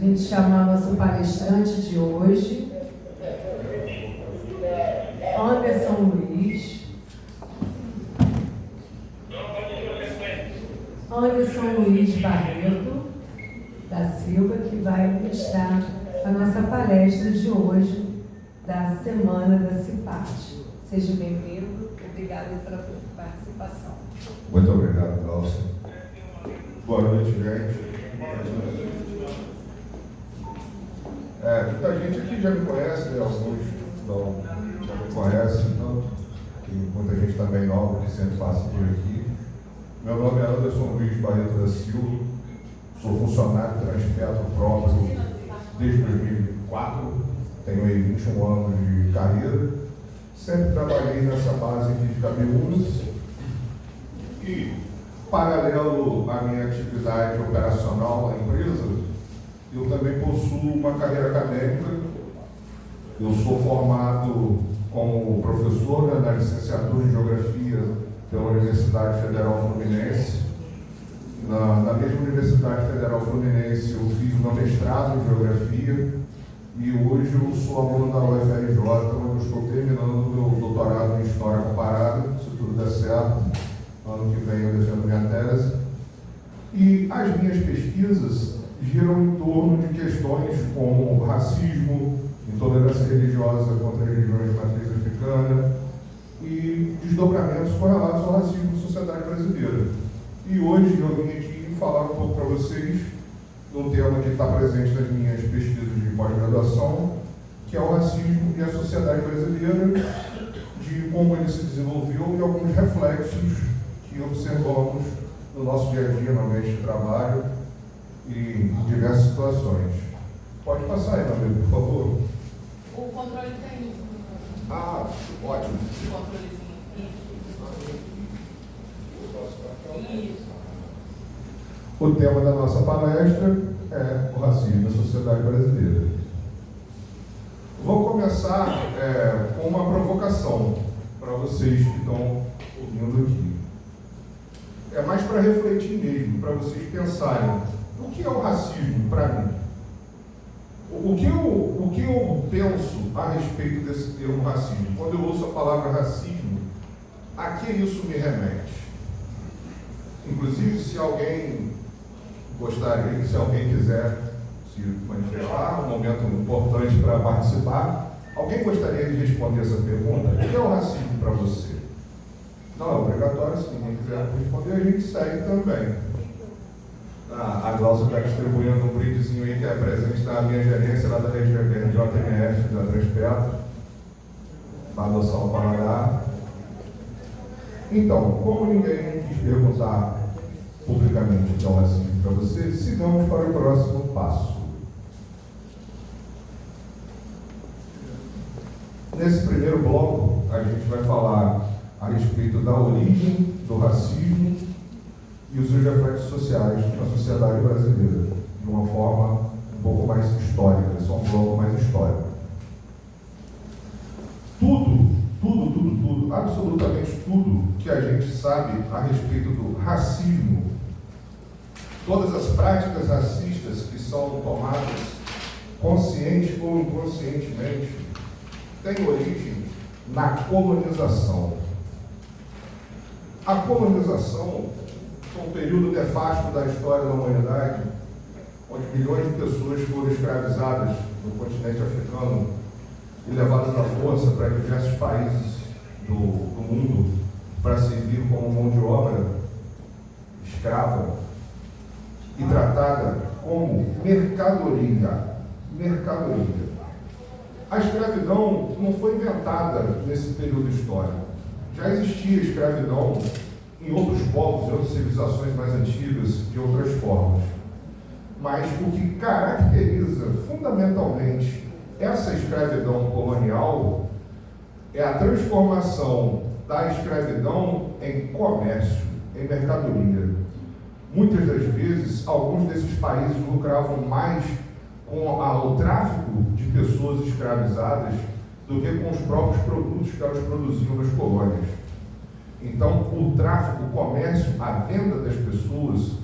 gente chamar nosso palestrante de hoje, Anderson Luiz. Anderson Luiz Barreto da Silva, que vai ministrar a nossa palestra de hoje, da Semana da CIPAT. Seja bem-vindo, obrigada pela participação. Muito obrigado, Glaucia. Boa noite, gente. Muita gente aqui já me conhece, né? Alguns não já me conhecem, então, tem muita gente também nova que sempre passa por aqui. Meu nome é Anderson Luiz Barreto da Silva, sou funcionário Transpetro próprio desde 2004, tenho aí 21 anos de carreira, sempre trabalhei nessa base aqui de Cabiúnas e, paralelo à minha atividade operacional na empresa, eu também possuo uma carreira acadêmica. Eu sou formado como professor na licenciatura em Geografia pela Universidade Federal Fluminense. Na mesma Universidade Federal Fluminense eu fiz o meu mestrado em Geografia e hoje eu sou aluno da UFRJ, onde eu estou terminando o meu doutorado em História Comparada. Se tudo der certo, ano que vem eu defendo minha tese. E as minhas pesquisas giram em torno de questões como racismo, intolerância religiosa contra religiões de matriz africana e desdobramentos correlatos ao racismo na sociedade brasileira. E hoje eu vim aqui falar um pouco para vocês de um tema que está presente nas minhas pesquisas de pós-graduação, que é o racismo e a sociedade brasileira, de como ele se desenvolveu e alguns reflexos que observamos no nosso dia a dia, no ambiente de trabalho e em diversas situações. Pode passar aí, meu amigo, por favor. O controle tem. Ah, ótimo. O controlezinho. Isso. O tema da nossa palestra é o racismo na sociedade brasileira. Vou começar com uma provocação para vocês que estão ouvindo aqui. É mais para refletir mesmo, para vocês pensarem: o que é o racismo para mim? O que eu penso a respeito desse termo racismo? Quando eu ouço a palavra racismo, a que isso me remete? Inclusive, se alguém gostaria, se alguém quiser se manifestar, um momento importante para participar, alguém gostaria de responder essa pergunta? O que é o racismo para você? Não é obrigatório, se ninguém quiser responder, a gente segue também. A Glaucia está distribuindo um brindezinho aí que é presente da minha gerência lá da JMF, da Transpetro, da adoção Paraná. Então, como ninguém quis perguntar publicamente o que é o racismo para você, sigamos para o próximo passo. Nesse primeiro bloco, a gente vai falar a respeito da origem do racismo e os seus reflexos sociais na sociedade brasileira, de uma forma um pouco mais histórica, só um bloco mais histórico. Tudo, absolutamente tudo que a gente sabe a respeito do racismo, todas as práticas racistas que são tomadas consciente ou inconscientemente, têm origem na colonização. A colonização foi um período nefasto da história da humanidade, onde milhões de pessoas foram escravizadas no continente africano e levadas à força para diversos países do mundo para servir como mão de obra escrava e tratada como mercadoria. A escravidão não foi inventada nesse período histórico. Já existia escravidão em outros povos, em outras civilizações mais antigas, de outras formas. Mas o que caracteriza fundamentalmente essa escravidão colonial é a transformação da escravidão em comércio, em mercadoria. Muitas das vezes, alguns desses países lucravam mais com o tráfico de pessoas escravizadas do que com os próprios produtos que elas produziam nas colônias. Então, o tráfico, o comércio, a venda das pessoas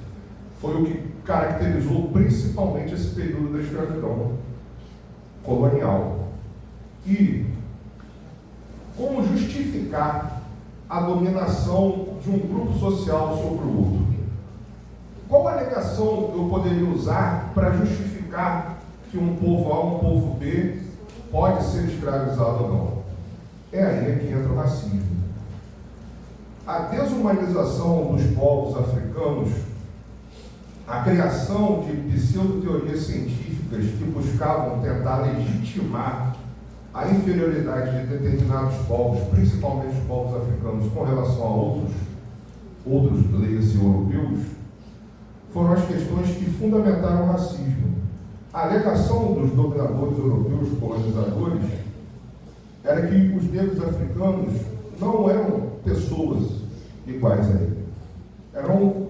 foi o que caracterizou principalmente esse período da escravidão colonial. E como justificar a dominação de um grupo social sobre o outro? Qual alegação eu poderia usar para justificar que um povo A ou um povo B pode ser escravizado ou não? É aí que entra o racismo. A desumanização dos povos africanos, a criação de pseudo-teorias científicas que buscavam tentar legitimar a inferioridade de determinados povos, principalmente os povos africanos, com relação a outros leis europeus, foram as questões que fundamentaram o racismo. A alegação dos dominadores europeus, colonizadores, era que os negros africanos não eram pessoas iguais a ele. Eram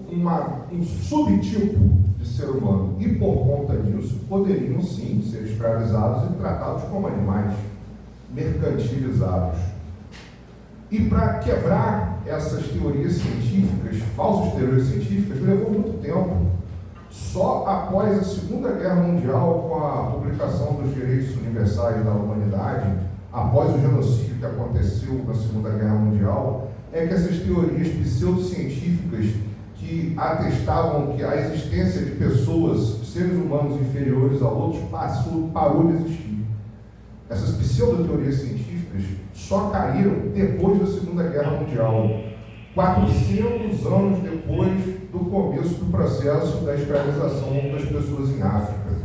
um subtipo de ser humano e, por conta disso, poderiam sim ser escravizados e tratados como animais, mercantilizados. E para quebrar essas teorias científicas, falsas teorias científicas, levou muito tempo. Só após a Segunda Guerra Mundial, com a publicação dos direitos universais da humanidade, após o genocídio que aconteceu na Segunda Guerra Mundial, é que essas teorias pseudocientíficas que atestavam que a existência de pessoas, seres humanos inferiores a outros, parou de existir. Essas pseudo-teorias científicas só caíram depois da Segunda Guerra Mundial, 400 anos depois do começo do processo da escravização das pessoas em África.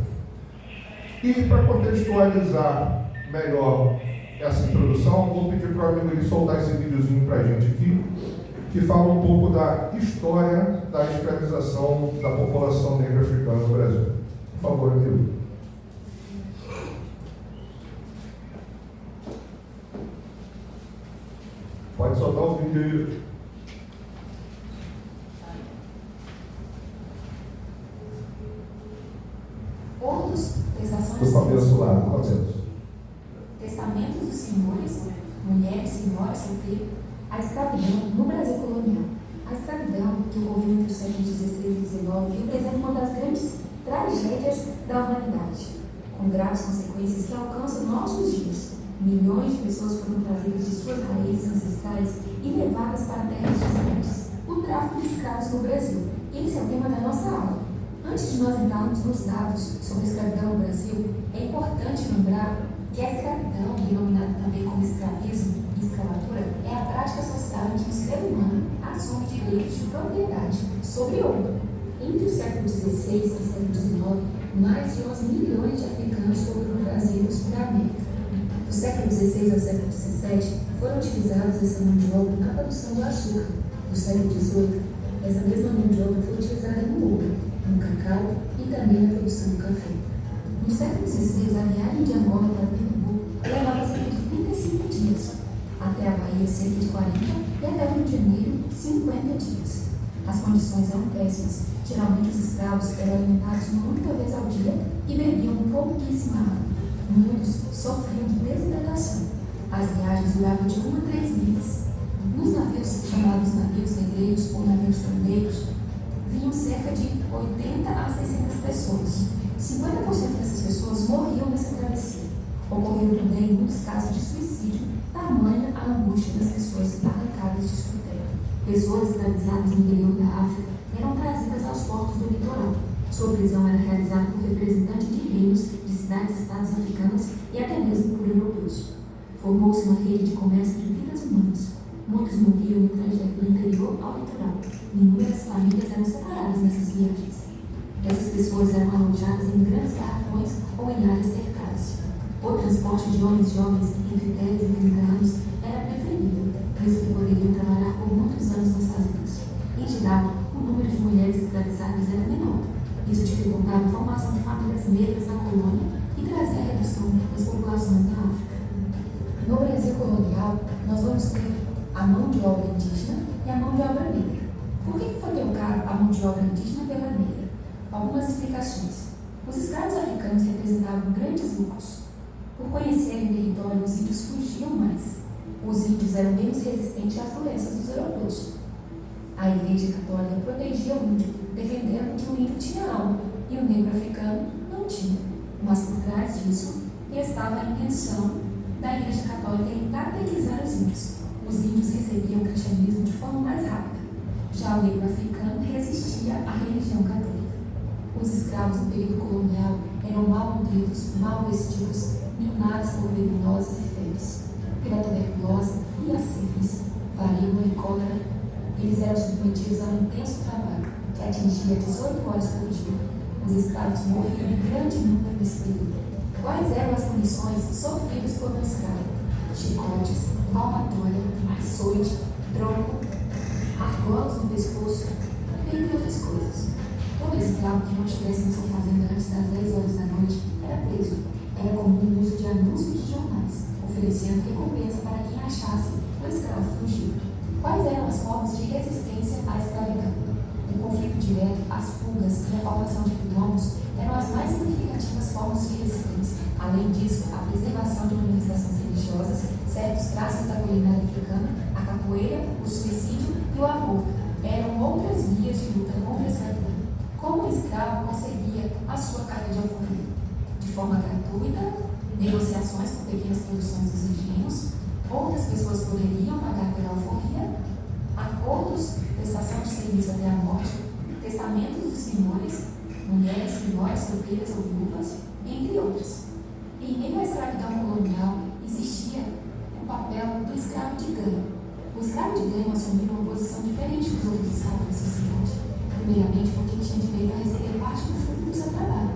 E para contextualizar melhor essa introdução, vou pedir para o amigo soltar esse videozinho para a gente aqui, que fala um pouco da história da escravização da população negra africana no Brasil. Por favor, amigo. Pode soltar o vídeo aí. Outros, prestações Do começo lá, do começo. Testamentos dos senhores, mulheres, senhoras, solteiros, a escravidão no Brasil colonial. A escravidão que ocorreu entre os séculos XVI e XIX representa uma das grandes tragédias da humanidade, com graves consequências que alcançam nossos dias. Milhões de pessoas foram trazidas de suas raízes ancestrais e levadas para terras distantes. O tráfico de escravos no Brasil. Esse é o tema da nossa aula. Antes de nós entrarmos nos dados sobre a escravidão no Brasil, é importante lembrar que a escravidão, denominada também como escravismo e escravatura, é a prática social em que o ser humano assume direitos de propriedade sobre outro. Entre o século XVI e o século XIX, mais de 11 milhões de africanos foram para o Brasil e para a América. Do século XVI ao século XVII, foram utilizados essa mão de obra na produção do açúcar. Do século XVIII, essa mesma mão de obra foi utilizada no ouro, no cacau e também na produção do café. No século XVI, a viagem de Angola para Pernambuco levava cerca de 35 dias, até a Bahia cerca de 40 e até o Rio de Janeiro 50 dias. As condições eram péssimas. Geralmente os escravos eram alimentados uma única vez ao dia e bebiam pouquíssima água. Muitos sofriam de desidratação. As viagens duravam de 1 a 3 meses. Nos navios chamados navios negreiros ou navios tondeiros, vinham cerca de 80 a 600 pessoas. 50% dessas pessoas morriam nessa travessia. Ocorreu também muitos casos de suicídio, tamanha a angústia das pessoas arrancadas de sua terra. Pessoas escravizadas no interior da África eram trazidas aos portos do litoral. Sua prisão era realizada por representantes de reinos, de cidades-estados africanas e até mesmo por europeus. Formou-se uma rede de comércio de vidas humanas. Muitos morriam no trajeto do interior ao litoral. Inúmeras famílias eram separadas nessas viagens. Essas pessoas eram alojadas em grandes barracões ou em áreas cercadas. O transporte de homens jovens entre 10 e 30 anos era preferível, pois que poderiam trabalhar por muitos anos nas fazendas. Em geral, o número de mulheres escravizadas era menor. Isso dificultava a formação de famílias negras na colônia e trazia a redução das populações da África. No Brasil colonial, nós vamos ter a mão de obra indígena e a mão de obra negra. Por que foi trocado a mão de obra indígena pela negra? Algumas explicações. Os escravos africanos representavam grandes lucros. Por conhecerem o território, os índios fugiam mais. Os índios eram menos resistentes às doenças dos europeus. A Igreja Católica protegia o índio, defendendo que o índio tinha alma e o negro africano não tinha. Mas por trás disso estava a intenção da Igreja Católica em catequizar os índios. Os índios recebiam o cristianismo de forma mais rápida. Já o negro africano resistia à religião católica. Os escravos no período colonial eram mal nutridos, mal vestidos, minados por venenosas e febres, pela tuberculose e a sífilis, varíola e cólera. Eles eram submetidos a um intenso trabalho que atingia 18 horas por dia. Os escravos morriam em grande número nesse período. Quais eram as punições sofridas por um escravo? Chicotes, palmatória, açoite, tronco, argolas no pescoço, entre outras coisas. Todo escravo que não estivesse em sua fazenda antes das 10 horas da noite era preso. Era comum o uso de anúncios de jornais, oferecendo recompensa para quem achasse o escravo fugido. Quais eram as formas de resistência à escravidão? O conflito direto, as fugas e a formação de quilombos eram as mais significativas formas de resistência. Além disso, a preservação de manifestações religiosas, certos traços da culinária africana, a capoeira, o suicídio e o aborto eram outras vias de luta contra a escravidão. Como o escravo conseguia a sua carga de alforria? De forma gratuita, negociações com pequenas produções dos engenhos, outras pessoas poderiam pagar pela alforria, acordos, prestação de serviço até a morte, testamentos dos senhores, mulheres, senhoras, solteiras ou viúvas, entre outras. Em meio à escravidão colonial, existia o papel do escravo de ganho. O escravo de ganho assumiu uma posição diferente dos outros escravos da sociedade. Primeiramente, porque tinha direito a receber parte do fruto do seu trabalho.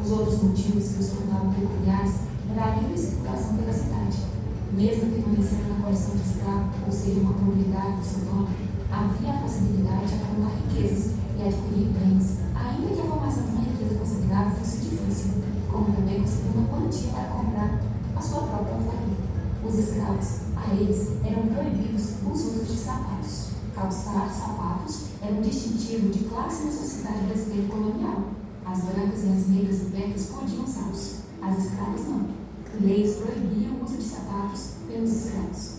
Os outros motivos que os tornavam peculiares era a livre circulação pela cidade. Mesmo permanecendo na condição de escravo, ou seja, uma propriedade do seu dono, havia a possibilidade de acumular riquezas e adquirir bens, ainda que a formação de uma riqueza considerável fosse difícil, como também conseguir uma quantia para comprar a sua própria alforria. Os escravos, a eles, eram proibidos os usos de sapatos. Calçar sapatos era um distintivo de classe na sociedade brasileira colonial. As brancas e as negras libertas podiam usá-los, as escravas não. Leis proibiam o uso de sapatos pelos escravos.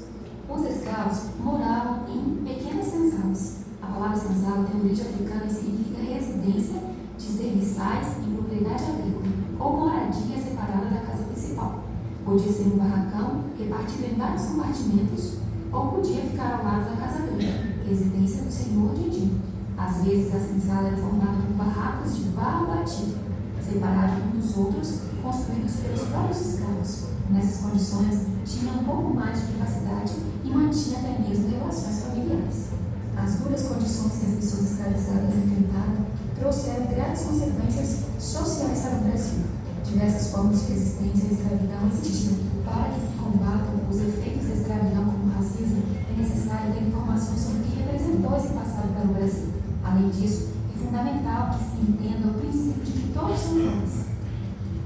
Os escravos moravam em pequenas senzalas. A palavra senzala tem origem africana e significa residência de serviçais em propriedade agrícola ou moradia separada da casa principal. Podia ser um barracão repartido em vários compartimentos ou podia ficar ao lado da casa grande, residência do senhor Didi. Às vezes, a senzala era formada por barracos de barro batido, separados uns dos outros, construídos pelos próprios escravos. Nessas condições, tinha um pouco mais de privacidade e mantinha até mesmo relações familiares. As duras condições que as pessoas escravizadas enfrentaram trouxeram grandes consequências sociais para o Brasil. Diversas formas de resistência à escravidão existiam. Para que se combatam os efeitos da escravidão como o racismo, é necessário ter informações sobre o que representou esse passado para o Brasil. Além disso, é fundamental que se entenda o princípio de que todos são iguais.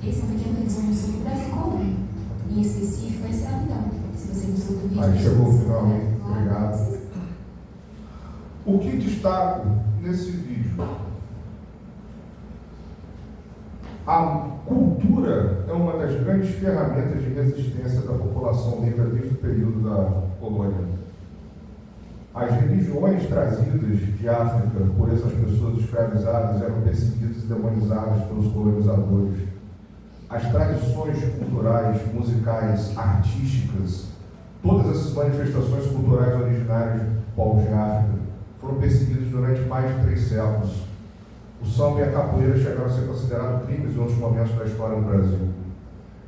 Esse é um pequeno resumo sobre o Brasil comum, em específico a escravidão. Se você gostou do vídeo... Aí chegou o final, hein? Obrigado. O que destaco nesse vídeo? A cultura é uma das grandes ferramentas de resistência da população negra desde o período da colônia. As religiões trazidas de África por essas pessoas escravizadas eram perseguidas e demonizadas pelos colonizadores. As tradições culturais, musicais, artísticas, todas essas manifestações culturais originárias do povo de África foram perseguidas durante mais de 3 séculos. O samba e a capoeira chegaram a ser considerados crimes em outros momentos da história do Brasil.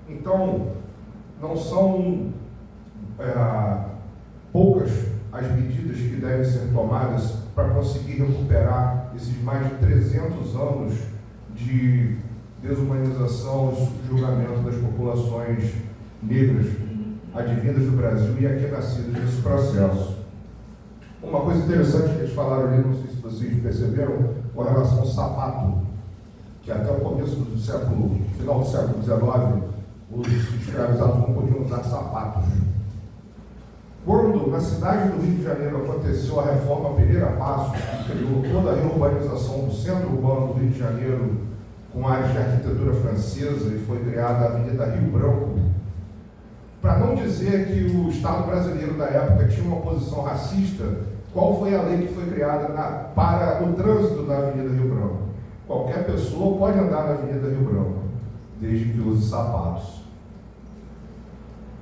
Então, não são poucas as medidas que devem ser tomadas para conseguir recuperar esses mais de 300 anos de desumanização e subjugamento das populações negras advindas do Brasil e aqui nascidas nesse processo. Uma coisa interessante que eles falaram ali, não sei se vocês perceberam, com relação ao sapato, que até o começo do século, final do século XIX, os escravizados não podiam usar sapatos. Quando na cidade do Rio de Janeiro aconteceu a reforma Pereira Passos, que criou toda a reurbanização do centro urbano do Rio de Janeiro, com áreas de arquitetura francesa, e foi criada a Avenida Rio Branco, para não dizer que o Estado brasileiro da época tinha uma posição racista, Qual foi a lei que foi criada para o trânsito da Avenida Rio Branco? Qualquer pessoa pode andar na Avenida Rio Branco, desde que use sapatos.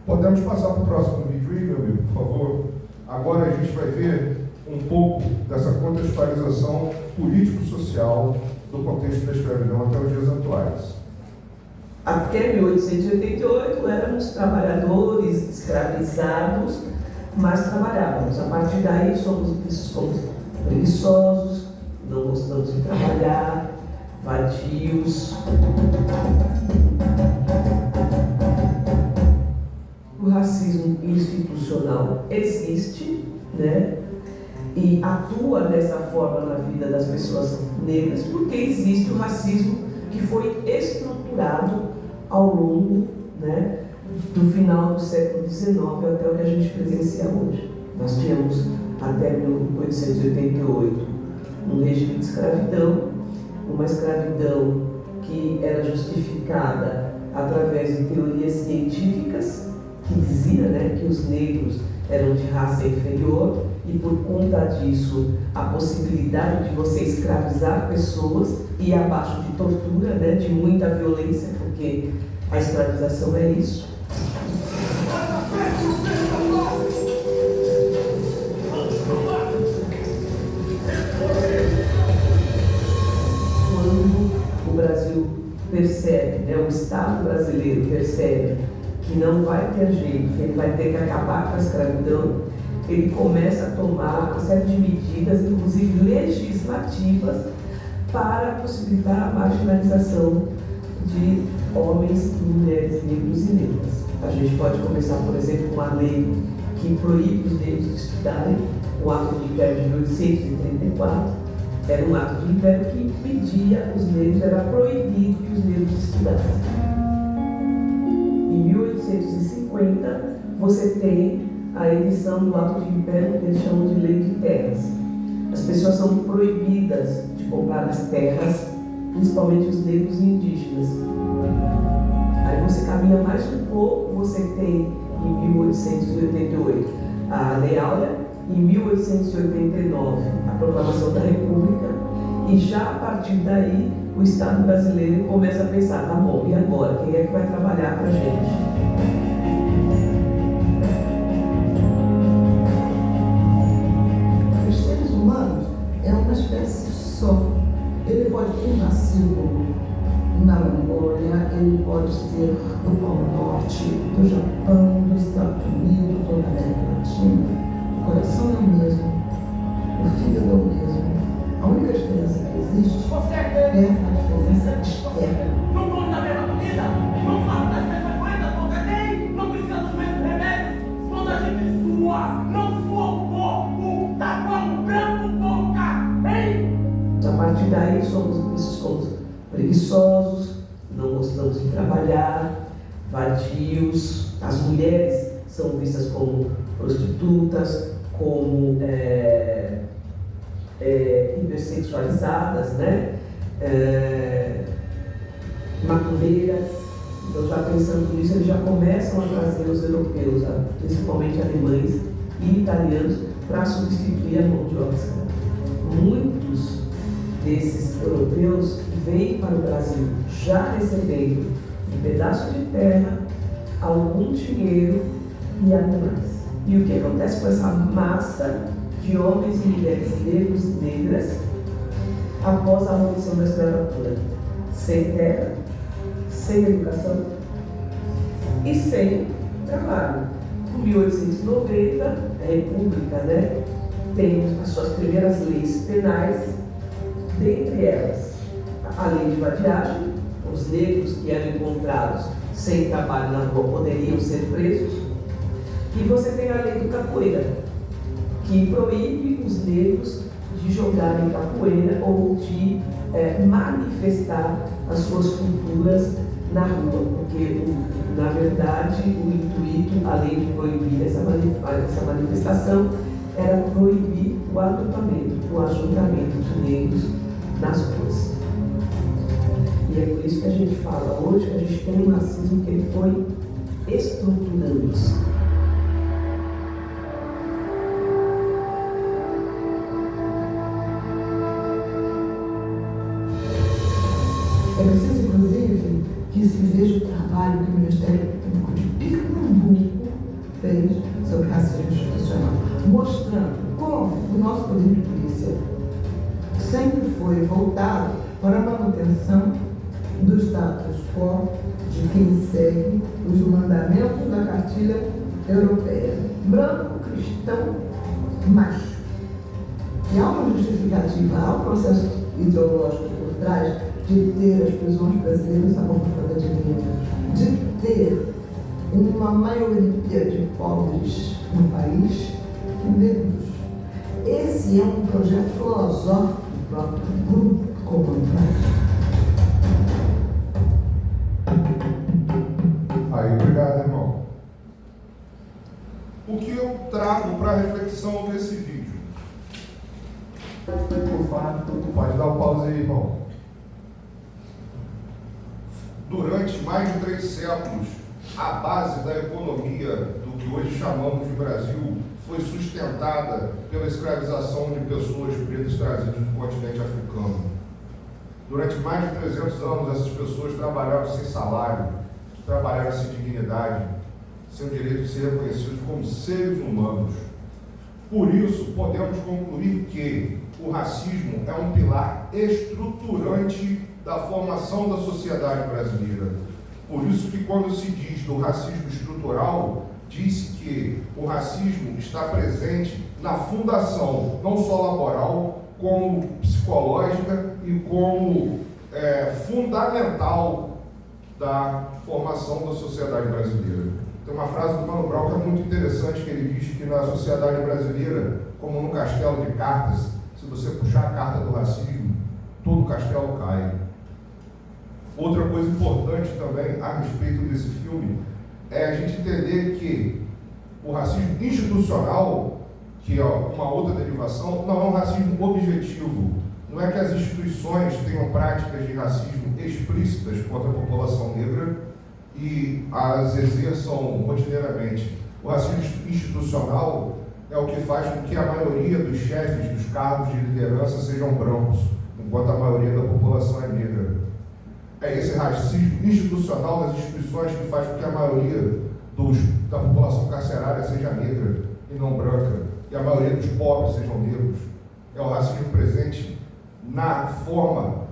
Podemos passar para o próximo vídeo aí, meu amigo, por favor? Agora a gente vai ver um pouco dessa contextualização político-social do contexto da escravidão até os dias atuais. Até 1888 éramos trabalhadores escravizados, mas trabalhávamos. A partir daí somos vistos como preguiçosos, não gostamos de trabalhar, vadios. O racismo institucional existe, né? E atua dessa forma na vida das pessoas negras, porque existe o racismo que foi estruturado ao longo, né, do final do século XIX até o que a gente presencia hoje. Nós tínhamos até 1888 um regime de escravidão, uma escravidão que era justificada através de teorias científicas que dizia, né, que os negros eram de raça inferior e por conta disso a possibilidade de você escravizar pessoas e abaixo de tortura, né, de muita violência, porque a escravização é isso. Quando o Brasil percebe, né, o Estado brasileiro percebe que não vai ter jeito, que ele vai ter que acabar com a escravidão, ele começa a tomar uma série de medidas, inclusive legislativas, para possibilitar a marginalização de homens e mulheres negros e negras. A gente pode começar, por exemplo, com uma lei que proíbe os negros de estudarem, o Ato de Império de 1834, era um ato de império que impedia os negros, era proibido que os negros estudassem. Em 1850, você tem a edição do Ato de Império, que eles chamam de Lei de Terras. As pessoas são proibidas de comprar as terras, principalmente os negros e indígenas. Aí você caminha mais um pouco, você tem em 1888 a Lei Áurea, em 1889 a Proclamação da República, e já a partir daí o Estado brasileiro começa a pensar, tá bom, e agora? Quem é que vai trabalhar para a gente? É uma espécie só. Ele pode ter nascido na Mongólia, ele pode ser do Polo Norte, do Japão, dos Estados Unidos ou da América Latina. O coração é o mesmo, o fígado é o mesmo. A única diferença que existe é a diferença externa. Não come da mesma comida, não fala das mesmas coisas, não casei, não precisa dos mesmos remédios. Quando a gente sua, não sua o corpo, tá como branco boca, hein? A partir daí somos vistos como preguiçosos, não gostamos de trabalhar, vadios. As mulheres são vistas como prostitutas, como hipersexualizadas, né? Macumbeiras. Então, já pensando nisso, eles já começam a trazer os europeus, principalmente alemães e italianos, para substituir a mão de obra escrava. Muitos desses europeus vêm para o Brasil já recebendo um pedaço de terra, algum dinheiro e animais. E o que acontece com essa massa de homens e mulheres negros e negras após a abolição da escravatura? Sem terra, sem educação e sem trabalho. Em 1890, a República, né, tem as suas primeiras leis penais, dentre elas a lei de vadiagem. Os negros que eram encontrados sem trabalho na rua poderiam ser presos. E você tem a lei do capoeira, que proíbe os negros de jogarem capoeira ou de manifestar as suas culturas na rua, porque, na verdade, o intuito, além de proibir essa manifestação, era proibir o agrupamento, o ajuntamento de negros nas ruas. E é por isso que a gente fala hoje que a gente tem um racismo que ele foi estruturando-se. Veja o trabalho que o Ministério Público de Pernambuco fez sobre racismo institucional, mostrando como o nosso poder de polícia sempre foi voltado para a manutenção do status quo de quem segue os mandamentos da cartilha europeia. Branco, cristão, macho. E há uma justificativa, há um processo ideológico por trás de ter as prisões brasileiras abordadas de negro, de ter uma maioria de pobres no país negros. Esse é um projeto filosófico do próprio grupo comunitário. Aí, obrigado, irmão. O que eu trago para a reflexão desse vídeo? Pode dar um pause aí, irmão. Durante mais de 3 séculos, a base da economia do que hoje chamamos de Brasil foi sustentada pela escravização de pessoas pretas trazidas do continente africano. Durante mais de 300 anos, essas pessoas trabalharam sem salário, trabalharam sem dignidade, sem o direito de ser reconhecidos como seres humanos. Por isso, podemos concluir que o racismo é um pilar estruturante da formação da sociedade brasileira. Por isso que quando se diz do racismo estrutural, diz-se que o racismo está presente na fundação, não só laboral, como psicológica e como fundamental da formação da sociedade brasileira. Tem uma frase do Mano Brown que é muito interessante, que ele diz que na sociedade brasileira, como num castelo de cartas, se você puxar a carta do racismo, todo o castelo cai. Outra coisa importante também a respeito desse filme é a gente entender que o racismo institucional, que é uma outra derivação, não é um racismo objetivo. Não é que as instituições tenham práticas de racismo explícitas contra a população negra e as exerçam rotineiramente. O racismo institucional é o que faz com que a maioria dos chefes dos cargos de liderança sejam brancos, enquanto a maioria da população é negra. É esse racismo institucional das instituições que faz com que a maioria da população carcerária seja negra e não branca, e a maioria dos pobres sejam negros. É o racismo presente na forma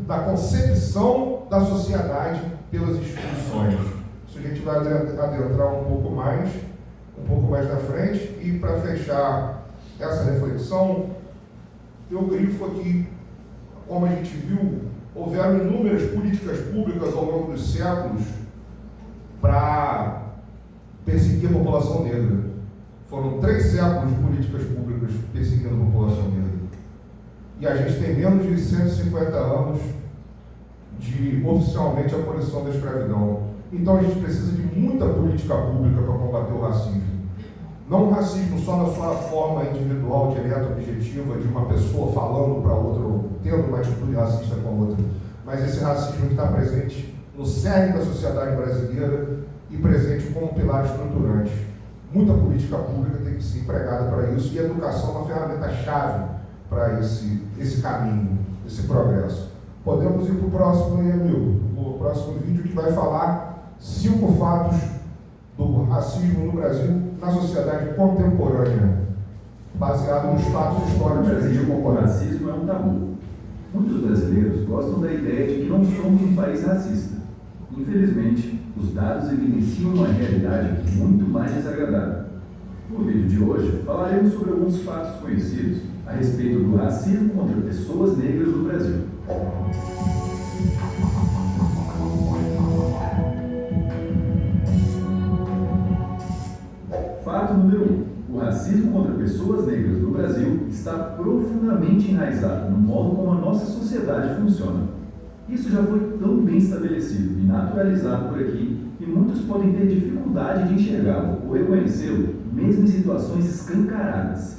da concepção da sociedade pelas instituições. Isso a gente vai adentrar um pouco mais na frente, e para fechar essa reflexão, eu grifo aqui, como a gente viu, houveram inúmeras políticas públicas ao longo dos séculos para perseguir a população negra. Foram 3 séculos de políticas públicas perseguindo a população negra. E a gente tem menos de 150 anos de oficialmente abolição da escravidão. Então a gente precisa de muita política pública para combater o racismo. Não o racismo só na sua forma individual, direta, objetiva, de uma pessoa falando para outra, tendo uma atitude racista com a outra, mas esse racismo que está presente no cerne da sociedade brasileira e presente como pilar estruturante. Muita política pública tem que ser empregada para isso, e a educação é uma ferramenta-chave para esse caminho, esse progresso. Podemos ir para o próximo aí, amigo, o próximo vídeo, que vai falar 5 fatos do racismo no Brasil na sociedade contemporânea, baseado nos fatos históricos. O Brasil com o racismo é um tabu. Muitos brasileiros gostam da ideia de que não somos um país racista. Infelizmente, os dados evidenciam uma realidade muito mais desagradável. No vídeo de hoje, falaremos sobre alguns fatos conhecidos a respeito do racismo contra pessoas negras no Brasil. Fato número 1. O racismo contra pessoas negras no Brasil está profundamente enraizado no modo como a nossa sociedade funciona. Isso já foi tão bem estabelecido e naturalizado por aqui que muitos podem ter dificuldade de enxergá-lo ou reconhecê-lo, mesmo em situações escancaradas.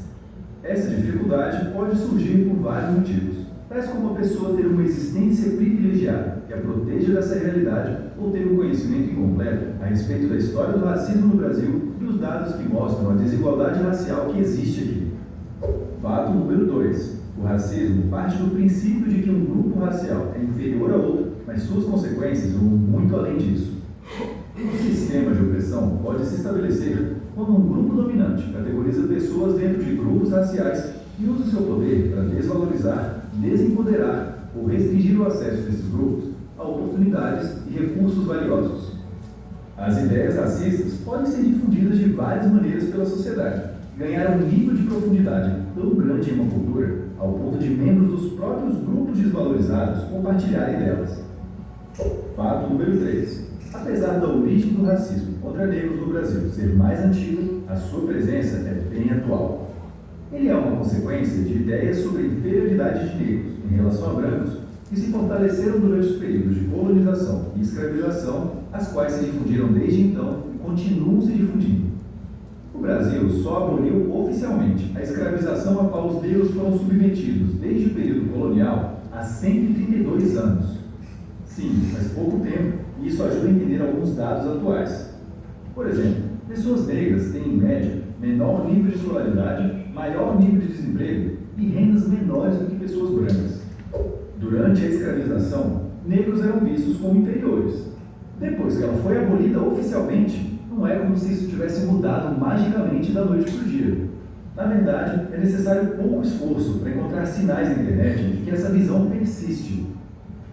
Essa dificuldade pode surgir por vários motivos, tais como a pessoa ter uma existência privilegiada que a proteja dessa realidade, ou ter um conhecimento incompleto a respeito da história do racismo no Brasil e os dados que mostram a desigualdade racial que existe aqui. Fato número 2. O racismo parte do princípio de que um grupo racial é inferior a outro, mas mas suas consequências vão muito além disso. O sistema de opressão pode se estabelecer quando um grupo dominante categoriza pessoas dentro de grupos raciais e usa seu poder para desvalorizar, desempoderar ou restringir o acesso desses grupos a oportunidades e recursos valiosos. As ideias racistas podem ser difundidas de várias maneiras pela sociedade, ganhar um nível de profundidade tão grande em uma cultura ao ponto de membros dos próprios grupos desvalorizados compartilharem delas. Fato número 3. Apesar da origem do racismo contra negros no Brasil ser mais antiga, a sua presença é bem atual. Ele é uma consequência de ideias sobre a inferioridade de negros em relação a brancos que se fortaleceram durante os períodos de colonização e escravização, as quais se difundiram desde então e continuam se difundindo. O Brasil só aboliu oficialmente a escravização a qual os negros foram submetidos desde o período colonial há 132 anos. Sim, faz pouco tempo, e isso ajuda a entender alguns dados atuais. Por exemplo, pessoas negras têm, em média, menor nível de escolaridade, maior nível de desemprego e rendas menores do que pessoas brancas. Durante a escravização, negros eram vistos como inferiores. Depois que ela foi abolida oficialmente, não é como se isso tivesse mudado magicamente da noite para o dia. Na verdade, é necessário pouco esforço para encontrar sinais na internet de que essa visão persiste.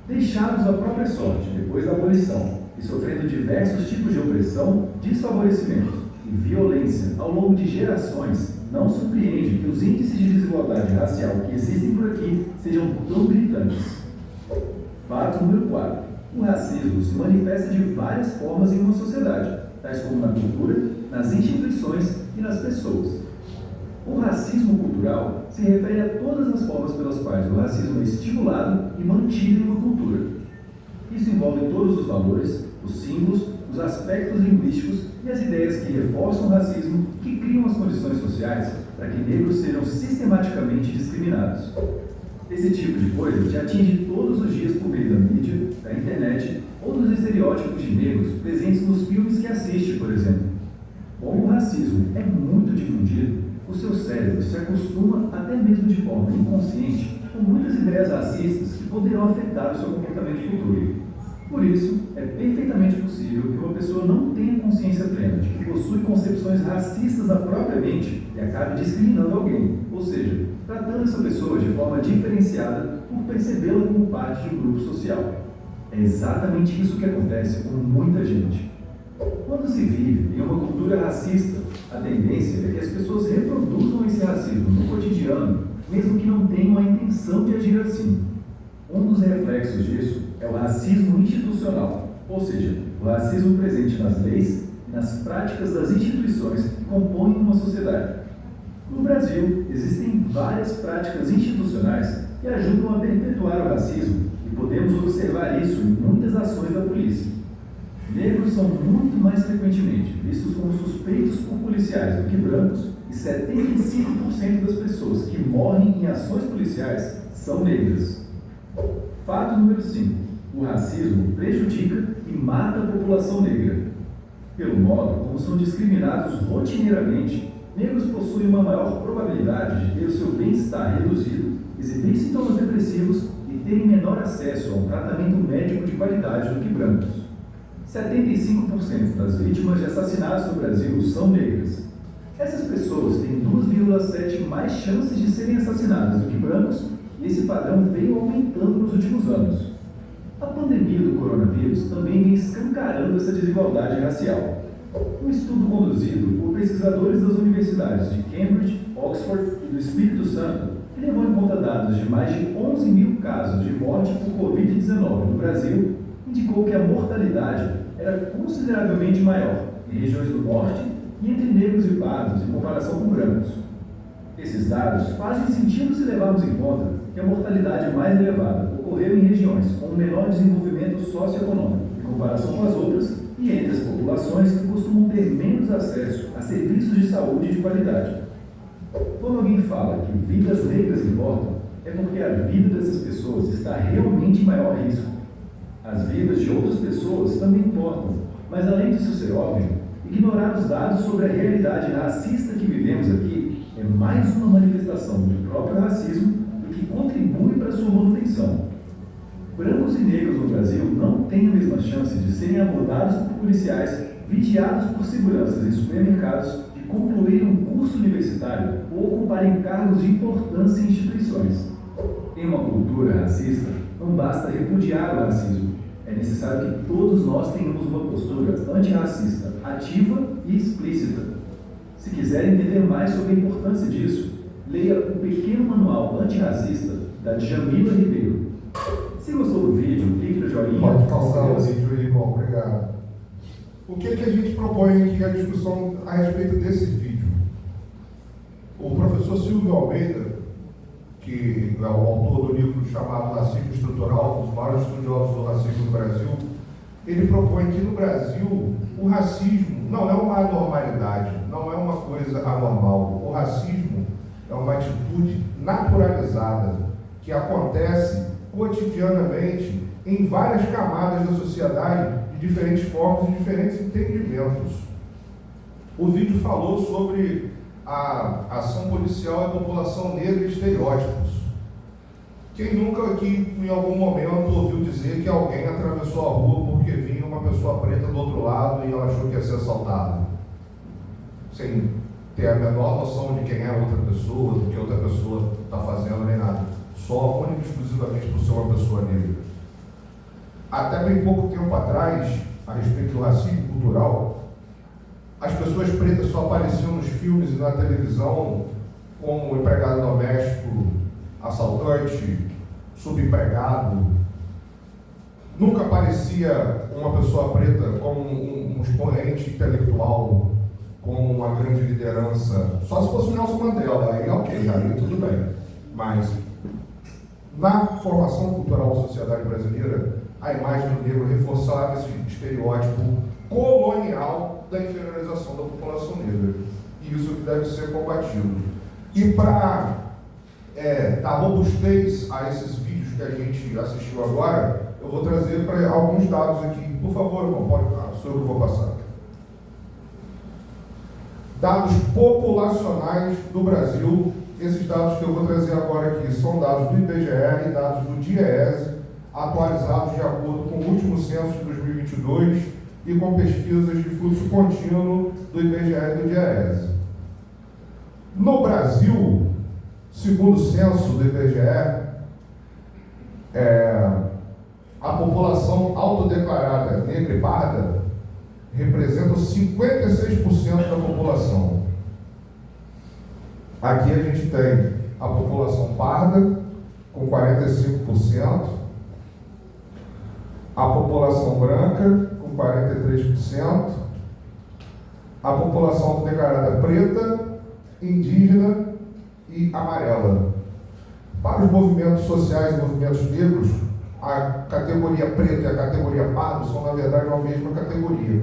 Deixados à própria sorte depois da abolição e sofrendo diversos tipos de opressão, desfavorecimento e violência ao longo de gerações, não surpreende que os índices de desigualdade racial que existem por aqui sejam tão gritantes. Fato número 4. O racismo se manifesta de várias formas em uma sociedade, tais como na cultura, nas instituições e nas pessoas. O racismo cultural se refere a todas as formas pelas quais o racismo é estimulado e mantido em uma cultura. Isso envolve todos os valores, os símbolos, os aspectos linguísticos e as ideias que reforçam o racismo e que criam as condições sociais para que negros sejam sistematicamente discriminados. Esse tipo de coisa te atinge todos os dias por meio da mídia, da internet ou dos estereótipos de negros presentes nos filmes que assiste, por exemplo. Como o racismo é muito difundido, o seu cérebro se acostuma, até mesmo de forma inconsciente, com muitas ideias racistas que poderão afetar o seu comportamento futuro. Por isso, é perfeitamente possível que uma pessoa não tenha consciência plena de que possui concepções racistas na própria mente e acabe discriminando alguém, ou seja, tratando essa pessoa de forma diferenciada por percebê-la como parte de um grupo social. É exatamente isso que acontece com muita gente. Quando se vive em uma cultura racista, a tendência é que as pessoas reproduzam esse racismo no cotidiano, mesmo que não tenham a intenção de agir assim. Um dos reflexos disso é o racismo institucional, ou seja, o racismo presente nas leis e nas práticas das instituições que compõem uma sociedade. No Brasil, existem várias práticas institucionais que ajudam a perpetuar o racismo e podemos observar isso em muitas ações da polícia. Negros são muito mais frequentemente vistos como suspeitos por policiais do que brancos e 75% das pessoas que morrem em ações policiais são negras. Fato número 5. O racismo prejudica e mata a população negra. Pelo modo como são discriminados rotineiramente, negros possuem uma maior probabilidade de ter o seu bem-estar reduzido, exibir sintomas depressivos e terem menor acesso a um tratamento médico de qualidade do que brancos. 75% das vítimas de assassinatos no Brasil são negras. Essas pessoas têm 2,7 mais chances de serem assassinadas do que brancos, e esse padrão veio aumentando nos últimos anos. A pandemia do coronavírus também vem escancarando essa desigualdade racial. Um estudo conduzido por pesquisadores das universidades de Cambridge, Oxford e do Espírito Santo, que levou em conta dados de mais de 11 mil casos de morte por Covid-19 no Brasil, indicou que a mortalidade era consideravelmente maior em regiões do norte e entre negros e pardos em comparação com brancos. Esses dados fazem sentido se levarmos em conta que a mortalidade mais elevada ocorreu em regiões com menor desenvolvimento socioeconômico em comparação com as outras e entre as populações que costumam ter menos acesso a serviços de saúde de qualidade. Quando alguém fala que vidas negras importam, é porque a vida dessas pessoas está realmente em maior risco. As vidas de outras pessoas também importam, mas além disso ser óbvio, ignorar os dados sobre a realidade racista que vivemos aqui é mais uma manifestação do próprio racismo e que contribui para sua manutenção. Brancos e negros no Brasil não têm a mesma chance de serem abordados por policiais, vigiados por seguranças em supermercados, de concluírem um curso universitário ou ocuparem cargos de importância em instituições. Em uma cultura racista, não basta repudiar o racismo. É necessário que todos nós tenhamos uma postura antirracista, ativa e explícita. Se quiser entender mais sobre a importância disso, leia o pequeno manual antirracista da Jamila Ribeiro. Se gostou do vídeo, clique no joinha. Pode passar o vídeo aí, bom, obrigado. O que a gente propõe aqui é a discussão a respeito desse vídeo? O professor Silvio Almeida, que é o autor do livro chamado Racismo Estrutural, um dos maiores estudiosos do racismo no Brasil, ele propõe que no Brasil o racismo não é uma anormalidade, não é uma coisa anormal. O racismo é uma atitude naturalizada que acontece cotidianamente em várias camadas da sociedade, de diferentes formas e diferentes entendimentos. O vídeo falou sobre a ação policial e a população negra e estereótipos. Quem nunca aqui, em algum momento, ouviu dizer que alguém atravessou a rua porque vinha uma pessoa preta do outro lado e ela achou que ia ser assaltada? Sem ter a menor noção de quem é a outra pessoa, do que a outra pessoa está fazendo, nem nada. Só, única e exclusivamente por ser uma pessoa negra. Até bem pouco tempo atrás, a respeito do racismo cultural, as pessoas pretas só apareciam nos filmes e na televisão como empregado doméstico, assaltante, subempregado. Nunca aparecia uma pessoa preta como um expoente intelectual, como uma grande liderança. Só se fosse o Nelson Mandela, aí ok, aí tudo bem. Mas na formação cultural da sociedade brasileira, a imagem do negro reforçava esse estereótipo colonial da inferiorização da população negra. E isso deve ser combatido. E para dar robustez a esses vídeos que a gente assistiu agora, eu vou trazer para alguns dados aqui. Por favor, irmão, pode falar, sou eu que vou passar. Dados populacionais do Brasil. Esses dados que eu vou trazer agora aqui são dados do IBGE e dados do DIEESE, atualizados de acordo com o último censo de 2022 e com pesquisas de fluxo contínuo do IBGE e do DIEESE. No Brasil, segundo o censo do IBGE, a população autodeclarada negra e parda representa 56% da população. Aqui a gente tem a população parda, com 45%, a população branca, com 43%, a população autodeclarada preta, indígena e amarela. Para os movimentos sociais e movimentos negros, a categoria preta e a categoria pardo são, na verdade, a mesma categoria.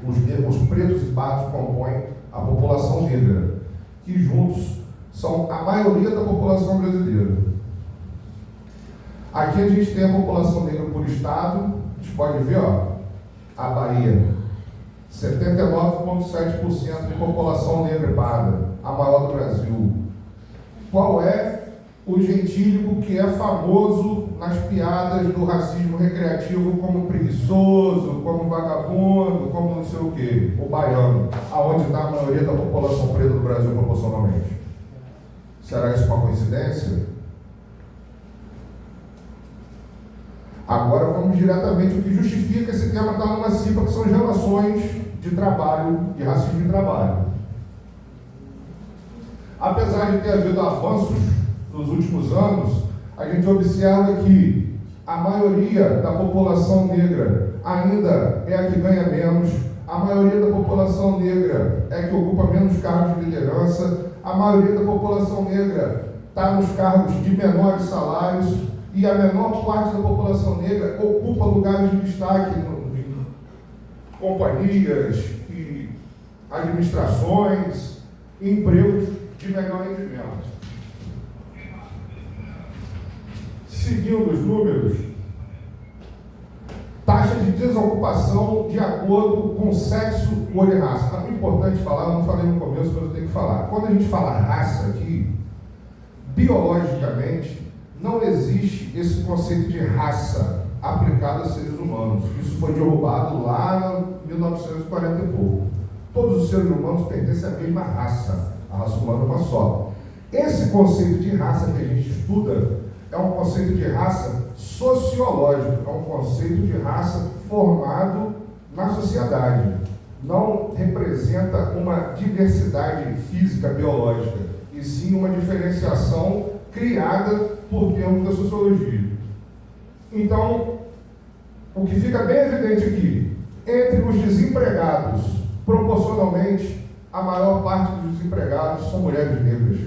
Os pretos e pardos compõem a população negra, que juntos são a maioria da população brasileira. Aqui a gente tem a população negra por estado, a gente pode ver, a Bahia, 79,7% de população negra e parda, a maior do Brasil. Qual é o gentílico que é famoso nas piadas do racismo recreativo como preguiçoso, como vagabundo, como não sei o quê? O baiano, aonde está a maioria da população preta do Brasil proporcionalmente. Será isso uma coincidência? Agora vamos diretamente ao que justifica esse tema estar numa CIPA, que são as relações de trabalho, de racismo de trabalho. Apesar de ter havido avanços nos últimos anos, a gente observa que a maioria da população negra ainda é a que ganha menos, a maioria da população negra é a que ocupa menos cargos de liderança, a maioria da população negra está nos cargos de menores salários e a menor parte da população negra ocupa lugares de destaque em companhias e administrações, empregos de melhor rendimento. Seguindo os números, taxa de desocupação de acordo com sexo, cor e raça. É importante falar, eu não falei no começo, mas eu tenho que falar. Quando a gente fala raça aqui, biologicamente, não existe esse conceito de raça aplicado a seres humanos. Isso foi derrubado lá em 1940 e pouco. Todos os seres humanos pertencem à mesma raça. A raça humana é uma só. Esse conceito de raça que a gente estuda é um conceito de raça sociológico, é um conceito de raça formado na sociedade. Não representa uma diversidade física, biológica, e sim uma diferenciação criada por termos da sociologia. Então, o que fica bem evidente aqui, entre os desempregados, proporcionalmente, a maior parte dos desempregados são mulheres negras.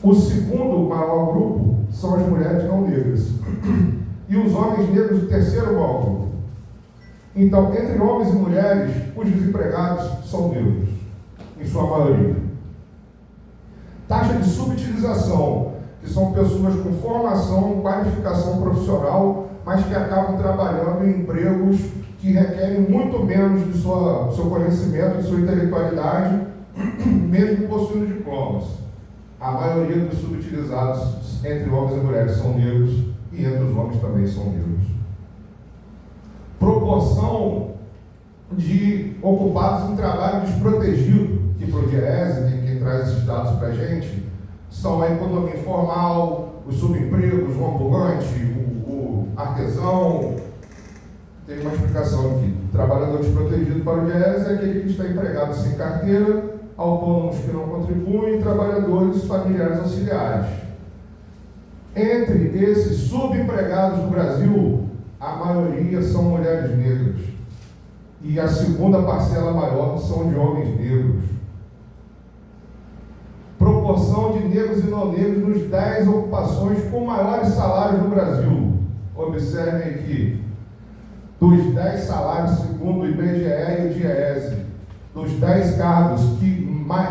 O segundo maior grupo são as mulheres não negras. E os homens negros, o terceiro maior grupo. Então, entre homens e mulheres, os desempregados são negros, em sua maioria. Taxa de subutilização, que são pessoas com formação, qualificação profissional, mas que acabam trabalhando em empregos que requerem muito menos de seu conhecimento, de sua intelectualidade, mesmo possuindo diplomas. A maioria dos subutilizados entre homens e mulheres são negros, e entre os homens também são negros. Proporção de ocupados em trabalho desprotegido, que para o DIEESE, quem traz esses dados para a gente, são a economia informal, os subempregos, o ambulante, o artesão. Tem uma explicação aqui. Trabalhador desprotegido para o DIEESE é aquele que está empregado sem carteira, autônomos que não contribuem e trabalhadores familiares auxiliares. Entre esses subempregados do Brasil, a maioria são mulheres negras. E a segunda parcela maior são de homens negros. Proporção de negros e não negros nos 10 ocupações com maiores salários no Brasil. Observem aqui. Dos 10 salários, segundo o IBGE e o DIEESE, dos 10 cargos que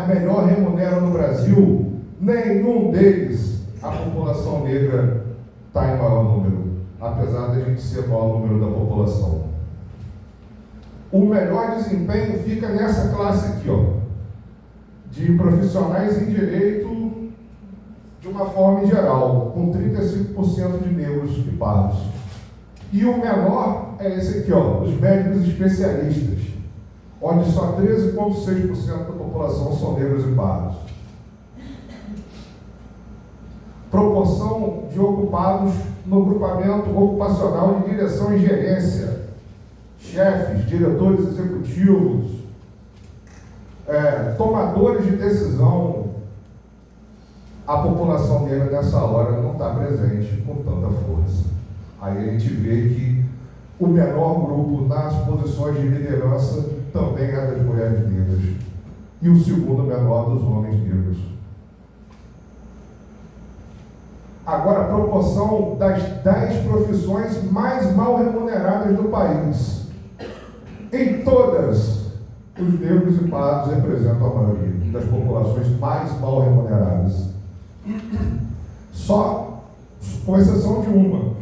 melhor remuneram no Brasil, nenhum deles a população negra está em maior número, apesar de a gente ser o maior número da população. O melhor desempenho fica nessa classe aqui, ó, de profissionais em direito de uma forma em geral, com 35% de negros e pardos. E o menor é esse aqui, ó, os médicos especialistas, onde só 13,6% da população são negros e pardos. Proporção de ocupados no grupamento ocupacional de direção e gerência, chefes, diretores executivos, tomadores de decisão. A população negra nessa hora não está presente com tanta força. Aí a gente vê que o menor grupo nas posições de liderança também é das mulheres negras. E o segundo menor dos homens negros. Agora, a proporção das 10 profissões mais mal remuneradas do país. Em todas, os negros e pardos representam a maioria das populações mais mal remuneradas. Só com exceção de uma,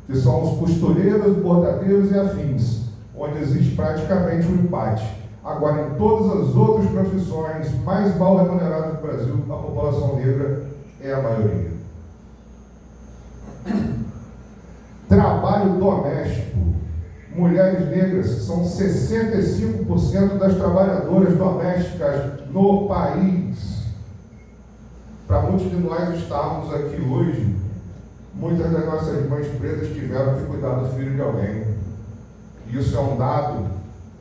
que são os costureiros, bordadeiros e afins, onde existe praticamente um empate. Agora, em todas as outras profissões mais mal remuneradas do Brasil, a população negra é a maioria. Trabalho doméstico. Mulheres negras são 65% das trabalhadoras domésticas no país. Para muitos de nós estarmos aqui hoje, muitas das nossas mães pretas tiveram que cuidar do filho de alguém. Isso é um dado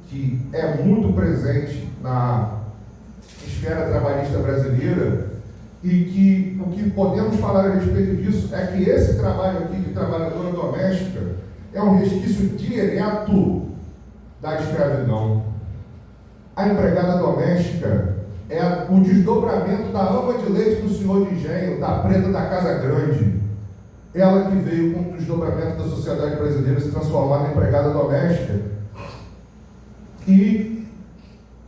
que é muito presente na esfera trabalhista brasileira e que o que podemos falar a respeito disso é que esse trabalho aqui de trabalhadora doméstica é um resquício direto da escravidão. A empregada doméstica é o desdobramento da ama de leite do senhor de engenho, da preta da casa grande. Ela que veio com o desdobramento da sociedade brasileira se transformar na empregada doméstica. E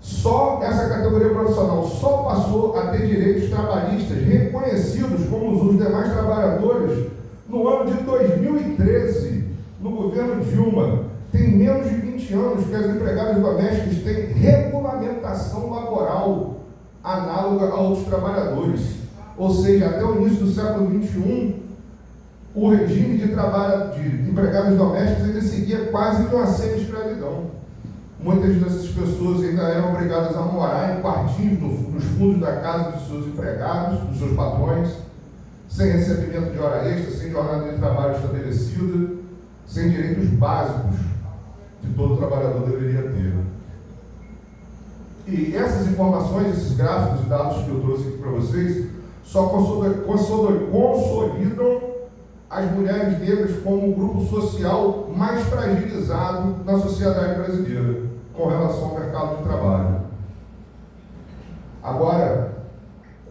só essa categoria profissional só passou a ter direitos trabalhistas reconhecidos como os demais trabalhadores no ano de 2013, no governo Dilma. Tem menos de 20 anos que as empregadas domésticas têm regulamentação laboral análoga a outros trabalhadores. ou seja, até o início do século XXI, o regime de trabalho de empregados domésticos ainda seguia quase que uma semi-escravidão. Muitas dessas pessoas ainda eram obrigadas a morar em quartinhos nos fundos da casa dos seus empregados, dos seus patrões, sem recebimento de hora extra, sem jornada de trabalho estabelecida, sem direitos básicos que todo trabalhador deveria ter. E essas informações, esses gráficos e dados que eu trouxe aqui para vocês, só consolidam as mulheres negras como o grupo social mais fragilizado na sociedade brasileira com relação ao mercado de trabalho. Agora,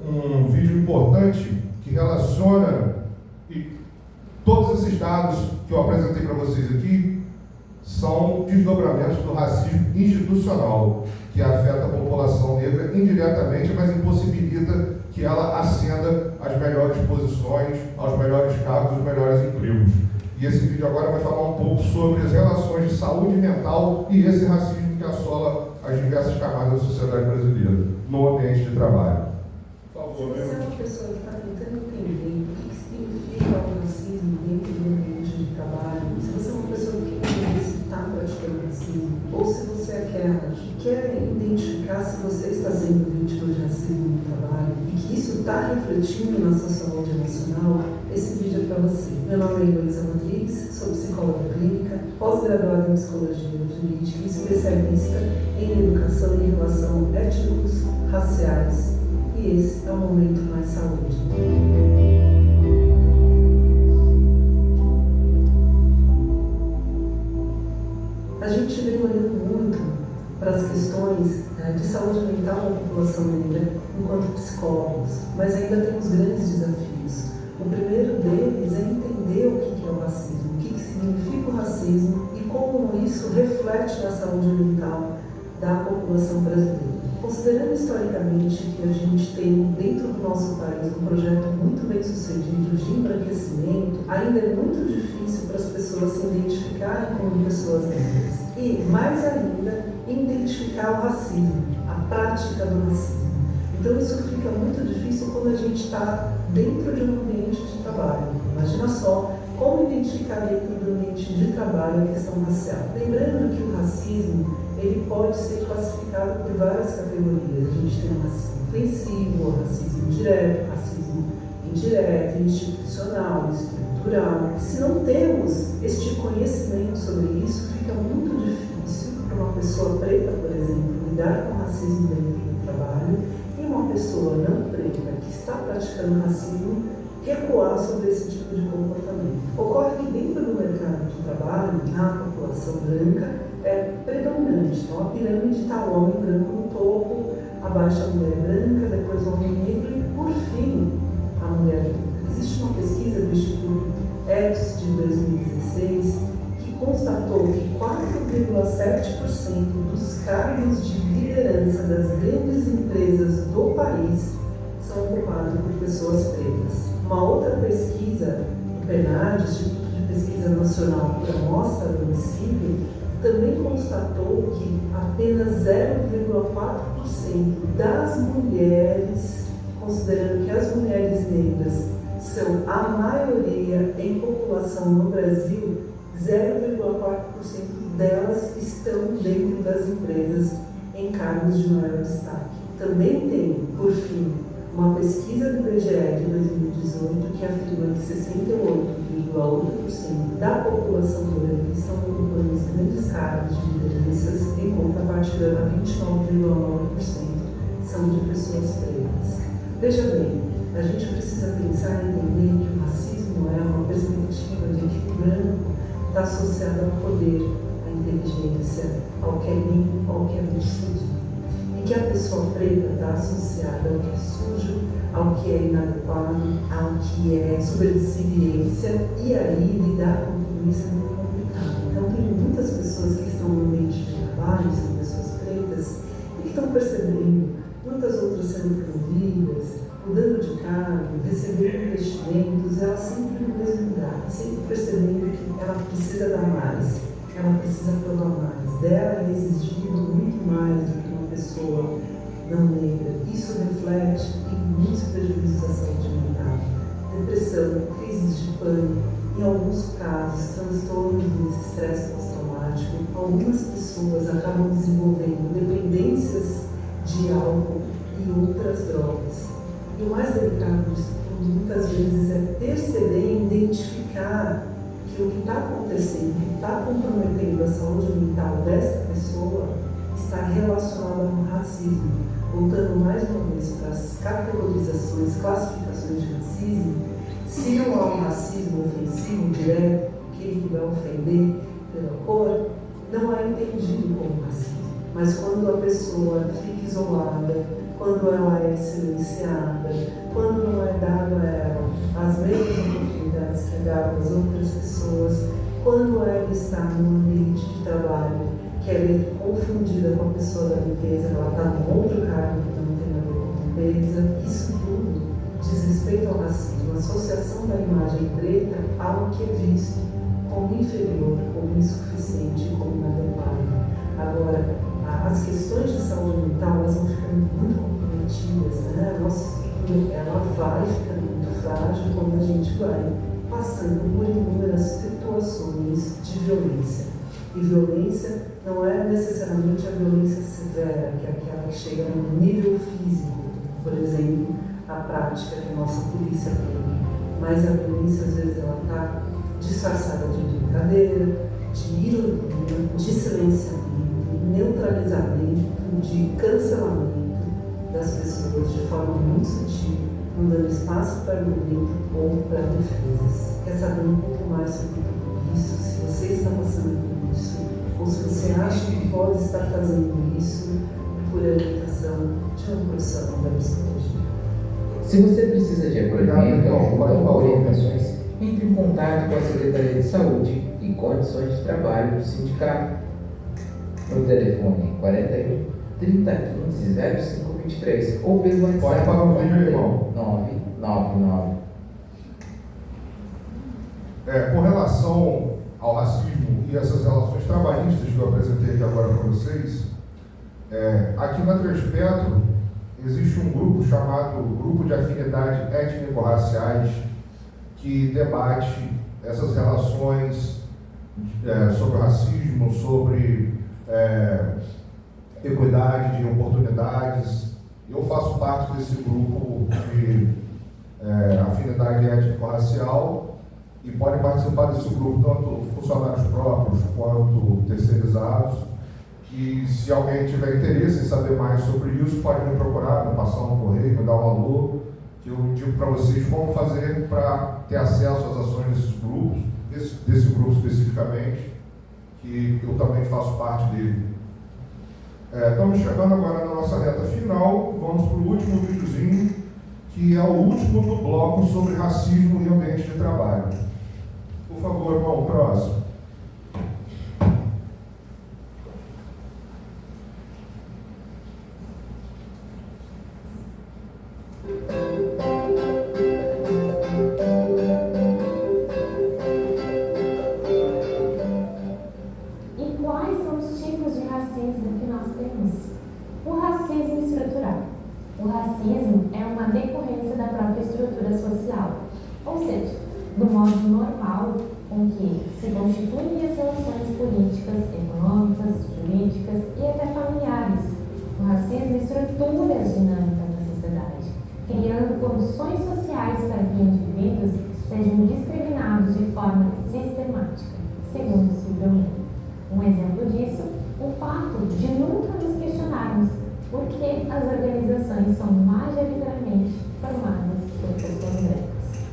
um vídeo importante que relaciona todos esses dados que eu apresentei para vocês aqui são desdobramentos do racismo institucional que afeta a população negra indiretamente, mas impossibilita que ela ascenda às melhores posições, aos melhores cargos, aos melhores empregos. E esse vídeo agora vai falar um pouco sobre as relações de saúde mental e esse racismo que assola as diversas camadas da sociedade brasileira no ambiente de trabalho. Por favor, Se você é uma pessoa que está tentando entender o que significa o racismo dentro do ambiente de trabalho, se você é uma pessoa que entende se está praticando racismo, ou se você é aquela que quer identificar se você está sendo vítima de racismo no trabalho e que isso está refletindo na sua saúde emocional, esse vídeo é para você. Meu nome é Heloísa Rodrigues, sou psicóloga clínica, pós-graduada em psicologia jurídica e especialista em educação e relação étnicos, raciais. E esse é o Momento Mais Saúde. A gente vem olhando muito para as questões de saúde mental da população negra enquanto psicólogos, mas ainda temos grandes desafios. O primeiro deles é entender o que é o racismo, o que significa o racismo e como isso reflete na saúde mental da população brasileira. Considerando historicamente que a gente tem dentro do nosso país um projeto muito bem sucedido de embranquecimento, ainda é muito difícil para as pessoas se identificarem como pessoas negras. E, mais ainda, identificar o racismo, a prática do racismo. Então isso fica muito difícil quando a gente está dentro de um ambiente de trabalho. Imagina só como identificar dentro do ambiente de trabalho a questão racial. Lembrando que o racismo ele pode ser classificado por várias categorias. A gente tem o racismo ofensivo, o racismo direto, racismo indireto, institucional, estrutural. Se não temos este conhecimento sobre isso, fica muito difícil para uma pessoa preta, por exemplo, lidar com o racismo dentro do trabalho e uma pessoa não preta que está praticando racismo recuar sobre esse tipo de comportamento. Ocorre que dentro do mercado de trabalho, na população branca, é predominante. Então, a pirâmide está o homem branco no topo, abaixo a mulher branca, depois o homem negro e, por fim, a mulher branca. Existe uma pesquisa do Instituto Ethos de 2016 que constatou que 4,7% dos cargos de liderança das grandes empresas do país são ocupados por pessoas pretas. Uma outra pesquisa do PNAD, Instituto de Pesquisa Nacional por Amostra do Município, também constatou que apenas 0,4% das mulheres, considerando que as mulheres negras são a maioria em população no Brasil, 0,4% delas estão dentro das empresas em cargos de maior destaque. Também tem, por fim, uma pesquisa do IBGE de 2018 que afirma que 68,8% da população branca estão ocupando os grandes cargos de lideranças, em contrapartida, 29,9% são de pessoas pretas. Veja bem, a gente precisa pensar e entender que o racismo é uma perspectiva de que o branco está associado ao poder, à inteligência, ao que é limpo, ao que é sujo. E que a pessoa preta está associada ao que é sujo, ao que é inadequado, ao que é subserviência, e aí lidar com tudo isso é muito complicado. Então tem muitas pessoas que estão no ambiente de trabalho, são pessoas pretas, e que estão percebendo muitas outras sendo promovidas, mudando de cargo, recebendo investimentos, ela sempre no mesmo lugar, sempre percebendo que ela precisa dar mais, ela precisa provar mais. Dela é exigido muito mais do que uma pessoa não negra. Isso reflete em muitos prejuízos à saúde mental. Depressão, crises de pânico, em alguns casos, transtornos de estresse pós-traumático. Algumas pessoas acabam desenvolvendo dependências de álcool e outras drogas. E o mais delicado disso tudo, muitas vezes, é perceber e identificar que o que está acontecendo, o que está comprometendo a saúde mental dessa pessoa, está relacionado ao racismo. Voltando mais uma vez para as categorizações, classificações de racismo, se não há um racismo ofensivo direto, aquele que vai ofender pela cor, não é entendido como racismo. Mas quando a pessoa fica isolada, quando ela é silenciada, quando não é dado a ela as mesmas oportunidades que é dado às outras pessoas, quando ela está num ambiente de trabalho que ela é confundida com a pessoa da limpeza, ela está num outro cargo que não tem a ver com limpeza, isso tudo diz respeito ao racismo, a associação da imagem preta ao que é visto como inferior, como insuficiente, como inadequado. Agora, as questões de saúde mental, elas vão ficando muito comprometidas, né? A nossa estrutura, ela vai ficando muito frágil quando a gente vai passando por inúmeras situações de violência. E violência não é necessariamente a violência severa, que é aquela que chega no nível físico, por exemplo, a prática que a nossa polícia tem. Mas a violência, às vezes, ela está disfarçada de brincadeira, de ironia, de silenciamento, neutralizamento, de cancelamento das pessoas de forma muito sutil, não dando espaço para argumento ou para defesas. Quer saber um pouco mais sobre tudo isso? Se você está passando por isso, ou se você acha que pode estar fazendo isso, procure a orientação de um profissional da psicologia. Se você precisa de acolhimento ou orientações, entre em contato com a Secretaria de Saúde e Condições de Trabalho do Sindicato. No telefone 41 3015 0523 ou pelo WhatsApp. Pode falar o vídeo, irmão. 999. Com relação ao racismo e essas relações trabalhistas que eu apresentei aqui agora para vocês, aqui na Transpetro existe um grupo chamado Grupo de Afinidade Étnico-Raciais que debate essas relações sobre o racismo, sobre equidade de oportunidades. Eu faço parte desse grupo de afinidade étnico-racial e podem participar desse grupo tanto funcionários próprios quanto terceirizados. E se alguém tiver interesse em saber mais sobre isso, pode me procurar, me passar um correio, me dar um alô, que eu digo para vocês como fazer para ter acesso às ações desses grupos, desse grupo especificamente, que eu também faço parte dele. Estamos chegando agora na nossa reta final, vamos para o último videozinho, que é o último do bloco sobre racismo e ambiente de trabalho. Por favor, irmão, próximo. O racismo é uma decorrência da própria estrutura social, ou seja, do modo normal com que se constituem as relações políticas, econômicas, jurídicas e até familiares. O racismo estrutura as dinâmicas da sociedade, criando condições sociais para que indivíduos sejam discriminados de forma sistemática, segundo Silvio Mendes. Um exemplo disso, o fato de nunca nos questionarmos por que as organizações são majoritariamente formadas por pessoas brancas.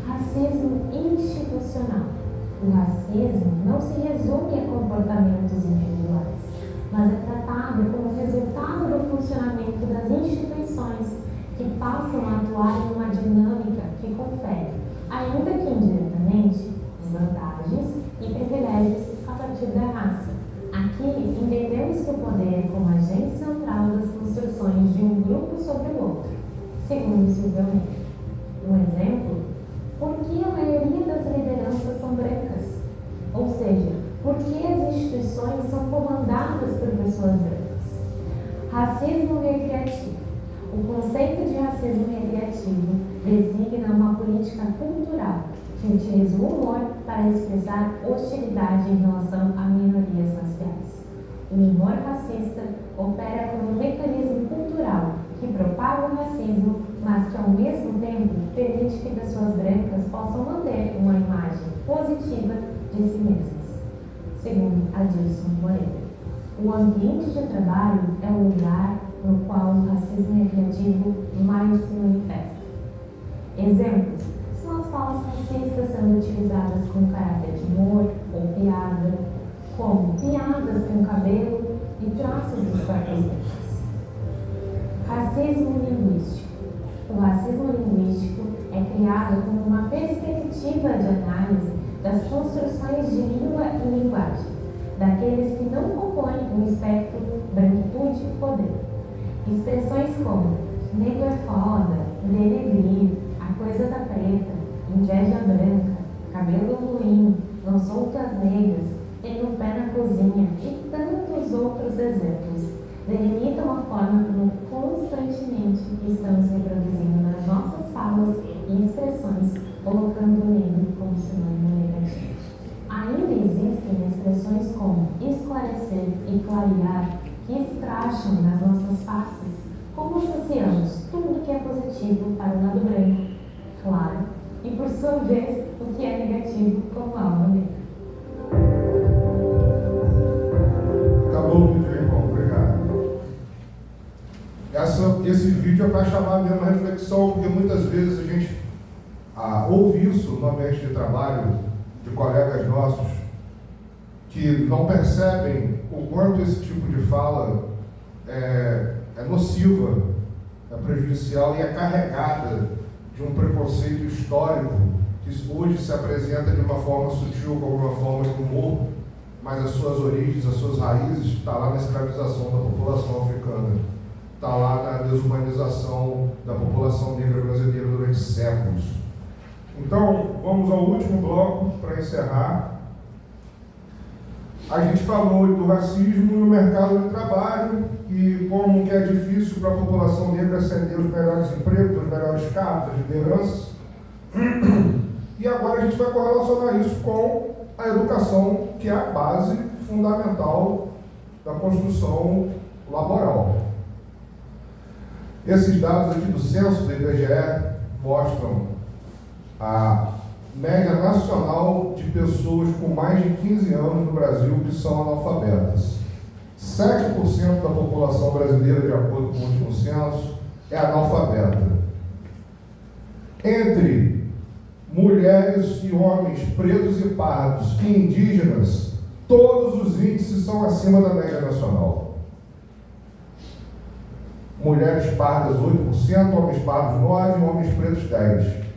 Racismo institucional. O racismo não se resume a comportamentos individuais, mas é tratado como resultado do funcionamento das instituições que passam a atuar em uma dinâmica que confere, ainda que indiretamente, vantagens e privilégios a partir da raça. Aqui entendemos que o poder é como agente central das construções de um grupo sobre o outro, segundo Silvio Mendes. Um exemplo, por que a maioria das lideranças são brancas? Ou seja, por que as instituições são comandadas por pessoas brancas? Racismo recreativo. recreativo. O conceito de racismo recreativo designa uma política cultural que utiliza o humor para expressar hostilidade em relação a minorias raciais. O humor racista opera como um mecanismo cultural que propaga o racismo, mas que ao mesmo tempo permite que pessoas brancas possam manter uma imagem positiva de si mesmas. Segundo Adilson Moreira, o ambiente de trabalho é o lugar no qual o racismo recreativo mais se manifesta. Exemplos são as falas racistas sendo utilizadas com caráter de humor ou piada, como piadas com cabelo e traços dos corpos negros. Racismo linguístico. O racismo linguístico é criado como uma perspectiva de análise das construções de língua e linguagem, daqueles que não compõem o espectro branquitude-poder. Expressões como negro é foda, denegrir, a coisa tá preta, inveja branca, cabelo ruim, não sou outras negras, tem um pé na cozinha e tantos outros exemplos delimitam a forma como constantemente estamos reproduzindo nas nossas falas e expressões, colocando o negro como sinônimo negativo. Ainda existem expressões como esclarecer e clarear que escracham nas nossas faces, como associamos tudo que é positivo para o lado branco, claro, e por sua vez o que é negativo como alma negra. Acabou o vídeo, irmão. Obrigado. Esse vídeo é para chamar mesmo a reflexão, porque muitas vezes a gente ouve isso no ambiente de trabalho de colegas nossos que não percebem o quanto esse tipo de fala é nociva, é prejudicial e é carregada de um preconceito histórico que hoje se apresenta de uma forma sutil, como uma forma de humor, mas as suas origens, as suas raízes, está lá na escravização da população africana, está lá na desumanização da população negra brasileira durante séculos. Então, vamos ao último bloco para encerrar. A gente falou do racismo no mercado de trabalho e como que é difícil para a população negra ascender os melhores empregos, os melhores cargos, as lideranças. E agora a gente vai correlacionar isso com a educação, que é a base fundamental da construção laboral. Esses dados aqui do censo do IBGE mostram a média nacional de pessoas com mais de 15 anos no Brasil que são analfabetas. 7% da população brasileira, de acordo com o último censo, é analfabeta. Entre mulheres e homens pretos e pardos e indígenas, todos os índices são acima da média nacional. Mulheres pardas 8%, homens pardos 9%, homens pretos 10%.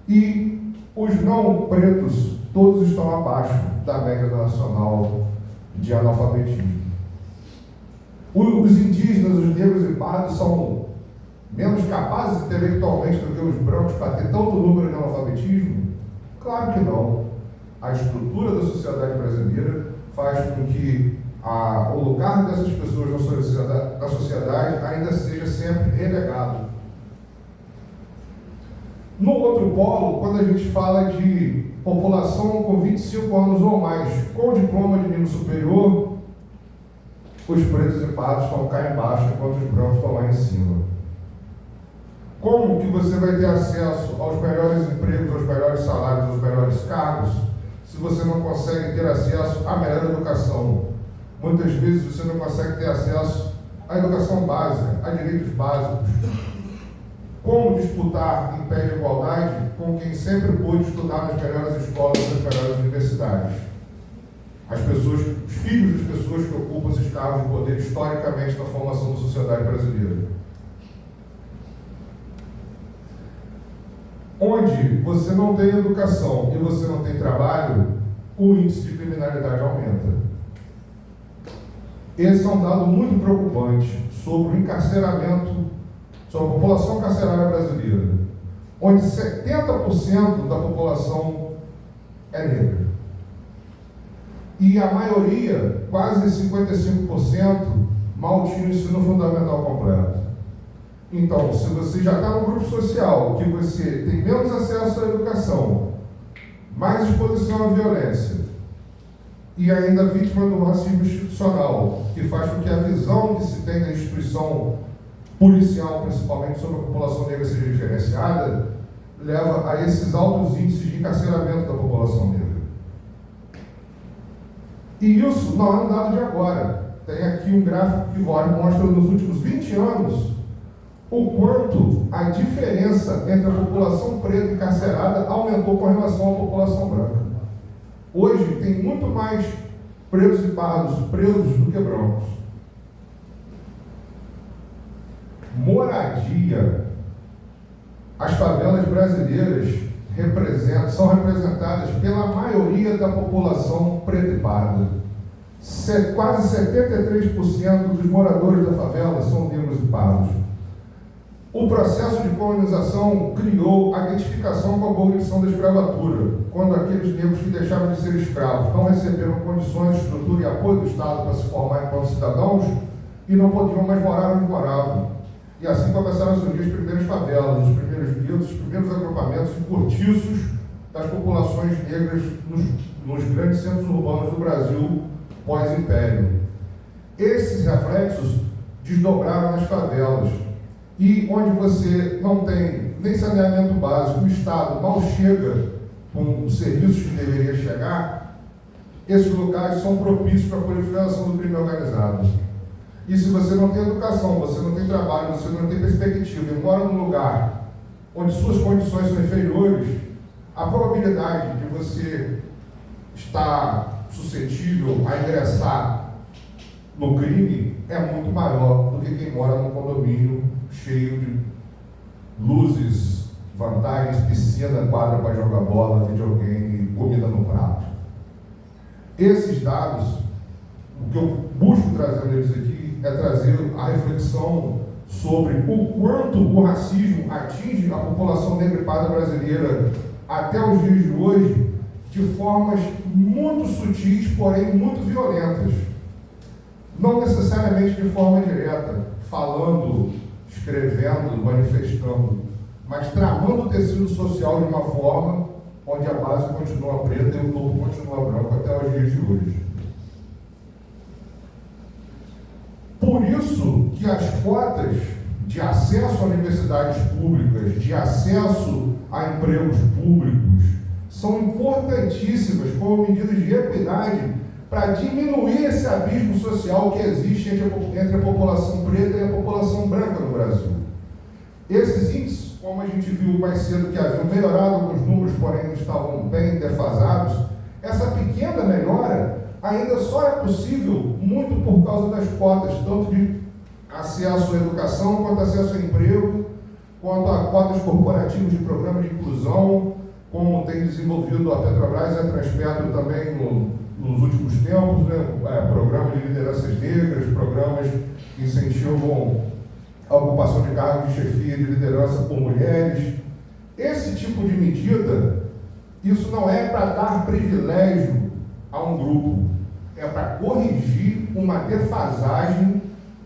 E os não pretos, todos estão abaixo da média nacional de analfabetismo. Os indígenas, os negros e pardos são menos capazes intelectualmente do que os brancos para ter tanto número de analfabetismo? Claro que não. A estrutura da sociedade brasileira faz com que o lugar dessas pessoas na sociedade ainda seja sempre relegado. No outro polo, quando a gente fala de população com 25 anos ou mais, com diploma de nível superior, os pretos e pardos estão cá embaixo, enquanto os brancos estão lá em cima. Como que você vai ter acesso aos melhores empregos, aos melhores salários, aos melhores cargos, se você não consegue ter acesso à melhor educação? Muitas vezes você não consegue ter acesso à educação básica, a direitos básicos. Como disputar em pé de igualdade com quem sempre pôde estudar nas melhores escolas, nas melhores universidades? As pessoas, os filhos das pessoas que ocupam esses cargos de poder historicamente na formação da sociedade brasileira. Onde você não tem educação e você não tem trabalho, o índice de criminalidade aumenta. Esse é um dado muito preocupante sobre o encarceramento, sobre a população carcerária brasileira, onde 70% da população é negra. E a maioria, quase 55%, mal tinha o ensino fundamental completo. Então, se você já está num grupo social, que você tem menos acesso à educação, mais exposição à violência, e ainda vítima do racismo institucional, que faz com que a visão que se tem da instituição policial, principalmente sobre a população negra, seja diferenciada, leva a esses altos índices de encarceramento da população negra. E isso não é um dado de agora. Tem aqui um gráfico que mostra nos últimos 20 anos o quanto a diferença entre a população preta encarcerada aumentou com relação à população branca. Hoje tem muito mais pretos e pardos presos do que brancos. Moradia. As favelas brasileiras são representadas pela maioria da população preta e parda. Quase 73% dos moradores da favela são negros e pardos. O processo de colonização criou a identificação com a abolição da escravatura, quando aqueles negros que deixaram de ser escravos não receberam condições, estrutura e apoio do Estado para se formar enquanto cidadãos e não podiam mais morar onde moravam. E assim começaram a surgir as primeiras favelas, os primeiros guetos, os primeiros agrupamentos e cortiços das populações negras nos grandes centros urbanos do Brasil pós-império. Esses reflexos desdobraram nas favelas. E onde você não tem nem saneamento básico, o Estado mal chega com os serviços que deveria chegar, esses locais são propícios para a proliferação do crime organizado. E se você não tem educação, você não tem trabalho, você não tem perspectiva e mora num lugar onde suas condições são inferiores, a probabilidade de você estar suscetível a ingressar no crime é muito maior do que quem mora num condomínio cheio de luzes, vantagens, piscina, quadra para jogar bola, videogame, comida no prato. Esses dados, o que eu busco trazer neles aqui é trazer a reflexão sobre o quanto o racismo atinge a população negra e parda brasileira até os dias de hoje, de formas muito sutis, porém muito violentas. Não necessariamente de forma direta, falando, escrevendo, manifestando, mas tramando o tecido social de uma forma onde a base continua preta e o topo continua branco até os dias de hoje. Por isso que as cotas de acesso a universidades públicas, de acesso a empregos públicos, são importantíssimas como medidas de equidade para diminuir esse abismo social que existe entre a população preta e a população branca no Brasil. Esses índices, como a gente viu mais cedo que haviam melhorado alguns números, porém não estavam bem defasados, essa pequena melhora ainda só é possível muito por causa das cotas, tanto de acesso à educação, quanto acesso ao emprego, quanto a cotas corporativas de programas de inclusão, como tem desenvolvido a Petrobras e a Transpetro também nos últimos tempos, né? Programas de lideranças negras, programas que incentivam a ocupação de cargos de chefia de liderança por mulheres. Esse tipo de medida, isso não é para dar privilégio a um grupo, é para corrigir uma defasagem,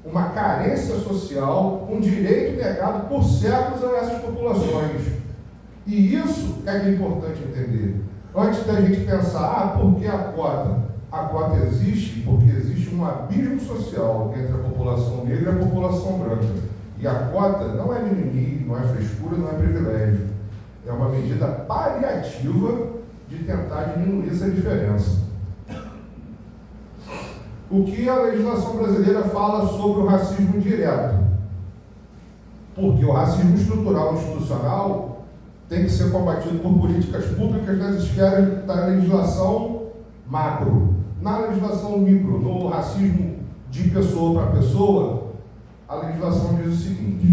uma carência social, um direito negado por séculos a essas populações. E isso é que é importante entender. Antes da gente pensar, por que a cota? A cota existe porque existe um abismo social entre a população negra e a população branca. E a cota não é mimimi, não é frescura, não é privilégio. É uma medida paliativa de tentar diminuir essa diferença. O que a legislação brasileira fala sobre o racismo direto? Porque o racismo estrutural e institucional tem que ser combatido por políticas públicas nas esferas da legislação macro. Na legislação micro, no racismo de pessoa para pessoa, a legislação diz o seguinte: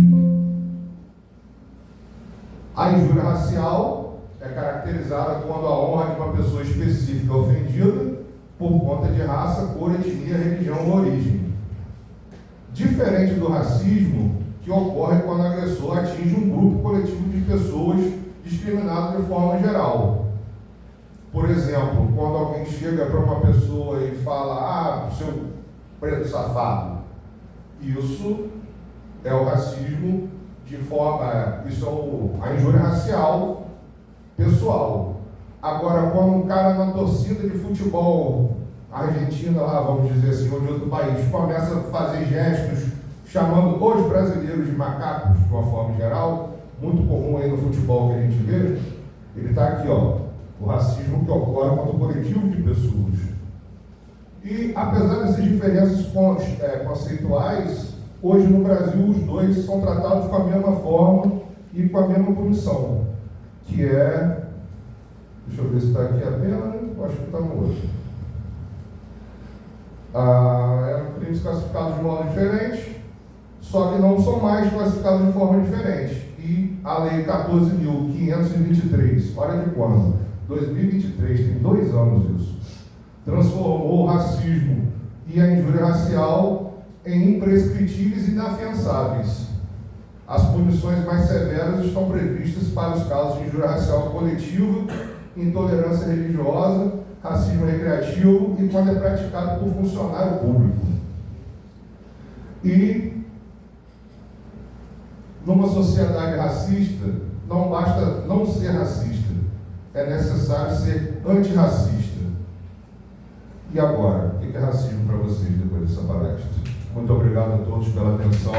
a injúria racial é caracterizada quando a honra de uma pessoa específica é ofendida por conta de raça, cor, etnia, religião ou origem. Diferente do racismo que ocorre quando o agressor atinge um grupo coletivo de pessoas discriminado de forma geral. Por exemplo, quando alguém chega para uma pessoa e fala, seu preto safado, isso é o racismo de forma, isso é a injúria racial pessoal. Agora, quando um cara na torcida de futebol argentina lá, vamos dizer assim, ou de outro país, começa a fazer gestos chamando os brasileiros de macacos, de uma forma geral, muito comum aí no futebol que a gente vê, ele está aqui, ó, o racismo que ocorre contra o coletivo de pessoas. E, apesar dessas diferenças conceituais, hoje no Brasil os dois são tratados com a mesma forma e com a mesma punição, que é, deixa eu ver se está aqui a pena, acho que está no outro. Crimes classificados de modo diferente, só que não são mais classificados de forma diferente. E a Lei 14.523, olha de quando? 2023, tem 2 anos isso, transformou o racismo e a injúria racial em imprescritíveis e inafiançáveis. As punições mais severas estão previstas para os casos de injúria racial coletiva, intolerância religiosa, racismo recreativo e quando é praticado por funcionário público. E numa sociedade racista, não basta não ser racista, é necessário ser antirracista. E agora, o que é racismo para vocês depois dessa palestra? Muito obrigado a todos pela atenção.